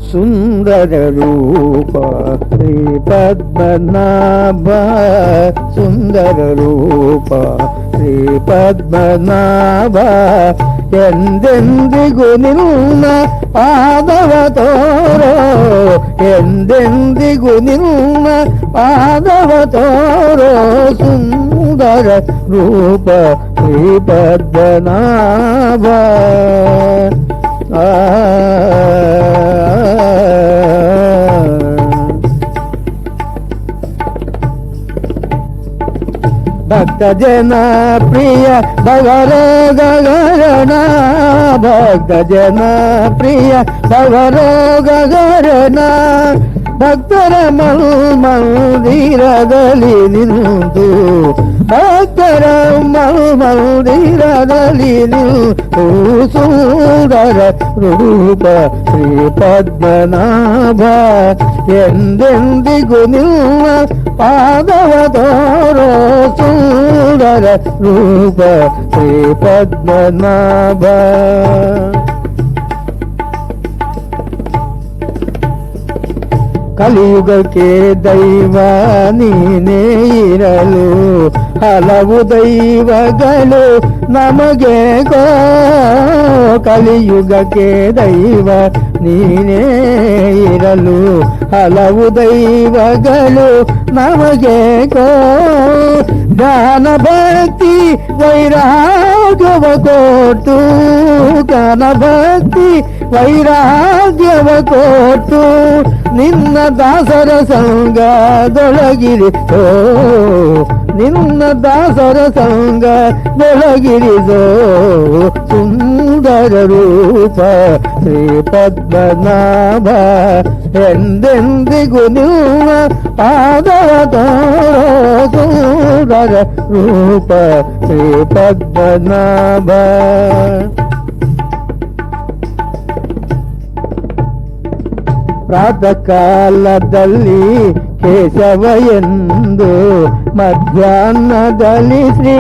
ಸುಂದರ ರೂಪ ಶ್ರೀ ಪದ್ಮನಾಭ ಸುಂದರ ರೂಪ ಶ್ರೀ ಪದ್ಮನಾಭ ಎಂದೆಂದಿಗೂ ನಿನ್ನ ಪಾದವ ತೋರೋ ಎಂದೆಂದಿಗೂ ನಿನ್ನ ಪಾದವ ತೋರೋ ಸುಂದರ ರೂಪ ಶ್ರೀ ಪದ್ಮನಾಭ ಭಕ್ತ ಜನ ಪ್ರಿಯ ಭಗರೋ ಗಗರಣ ಭಕ್ತ ಜನ ಪ್ರಿಯ ಭಗರೋ ಗಗರಣ ಭಕ್ತರ ಮಂದಿರದಲ್ಲಿ ನಿಂತು ಭಕ್ತರ ಮಂದಿರದಲ್ಲಿ ನಿಂತು ಸುಂದರ ರೂಪ ಶ್ರೀ ಪದ್ಮನಾಭ ಎಂದೆಂದಿಗೂ ನಿನ್ನ ಪಾದವ ತೋರೋ ಸುಂದರ ರೂಪ ಶ್ರೀ ಪದ್ಮನಾಭ ಕಲಿಯುಗಕ್ಕೆ ದೈವ ನೀನೇ ಇರಲು ಹಲವು ದೈವಗಳು ನಮಗೆ ಕಲಿಯುಗಕ್ಕೆ ದೈವ ನೀನೇ ಇರಲು ಹಲವು ದೈವಗಳು ನಮಗೆ ಜ್ಞಾನ ಭಕ್ತಿ ವೈರಾಗ್ಯವ ಕೊಟ್ಟು ಜ್ಞಾನ ಭಕ್ತಿ ವೈರಾಗ್ಯವ ಕೊಟ್ಟು ನಿನ್ನ ದಾಸರ ಸಂಗದೊಳಗಿರಿಸೋ ನಿನ್ನ ದಾಸರ ಸಂಗದೊಳಗಿರಿಸೋ ಸುಂದರ ರೂಪ ಶ್ರೀ ಪದ್ಮನಾಭ ಎಂದೆಂದಿಗೂ ನಿನ್ನ ಪಾದವ ತೋರೋ ಸುಂದರ ರೂಪ ಶ್ರೀ ಪದ್ಮನಾಭ ಪ್ರಾತಃ ಕಾಲದಲ್ಲಿ ಕೇಶವ ಎಂದು ಮಧ್ಯಾಹ್ನದಲ್ಲಿ ಶ್ರೀ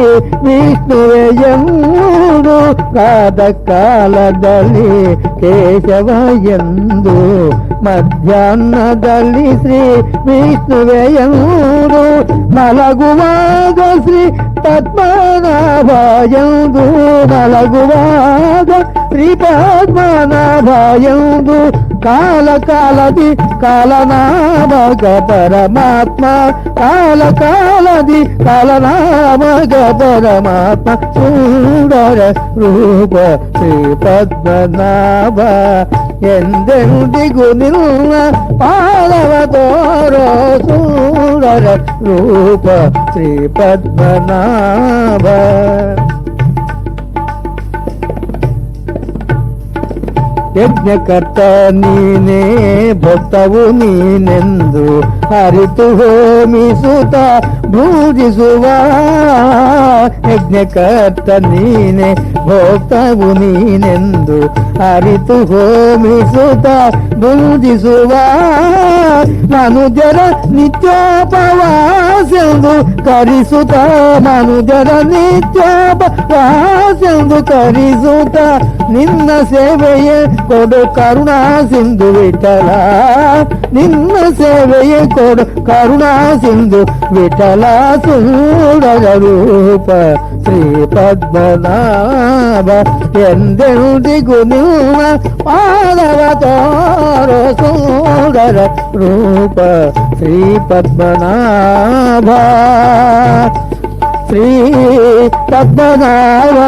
ವಿಷ್ಣುವೆ ಎಂದು ಪ್ರಾತಃ ಕಾಲದಲ್ಲಿ ಕೇಶವ ಎಂದು ಮಧ್ಯಾಹ್ನದಲ್ಲಿ ಶ್ರೀ ವಿಷ್ಣುವೆ ಎಂದು ಮಲಗುವಾಗ ಶ್ರೀ ಪದ್ಮನಾಭ ಎಂದು ಮಲಗುವಾಗ ಶ್ರೀ ಪದ್ಮನಾಭ ಎಂದು ಕಾಲ ಕಾಲದಿ ಕಾಲನಾಮಕ ಪರಮಾತ್ಮ ಕಾಲ ಕಾಲದಿ ಕಾಲನಾಮಕ ಪರಮಾತ್ಮ ಸುಂದರ ರೂಪ ಶ್ರೀ ಪದ್ಮನಾಭ ಎಂದೆಂದಿಗೂ ನಿನ್ನ ಪಾದವ ತೋರೋ ಸುಂದರ ರೂಪ ಶ್ರೀ ಪದ್ಮನಾಭ ಯಜ್ಞಕರ್ತ ನೀನೇ ಭಕ್ತವು ನೀನೆಂದು ಅರಿತು ಹೋಮಿಸುತ್ತ ಪೂಜಿಸುವ ಯಜ್ಞಕರ್ತ ನೀನೆ ಭಕ್ತವು ನೀನೆಂದು ಅರಿತು ಹೋಮಿಸುತ್ತ ಪೂಜಿಸುವ ಮನುಜರ ನಿತ್ಯೋಪವಾಸೆಂದು ಕರಿಸುತ್ತ ಮನುಜರ ನಿತ್ಯೋಪವಾಸೆಂದು ಕರಿಸುತ್ತ ನಿನ್ನ ಸೇವೆಯೇ ಕೊಡು ಕರುಣಾ ಸಿಂಧು ವಿಠಲ ನಿನ್ನ ಸೇವೆಯೇ ಕೊಡು ಕರುಣಾ ಸಿಂಧು ವಿಠಲ ಸುಂದರ ರೂಪ ಶ್ರೀ ಪದ್ಮನಾಭ ಎಂದೆಂದಿಗೂ ನಿನ್ನ ಪಾದವ ತೋರೋ ಸುಂದರ ರೂಪ ಶ್ರೀ ಪದ್ಮನಾಭ ಶ್ರೀ ಪದ್ಮನಾಭ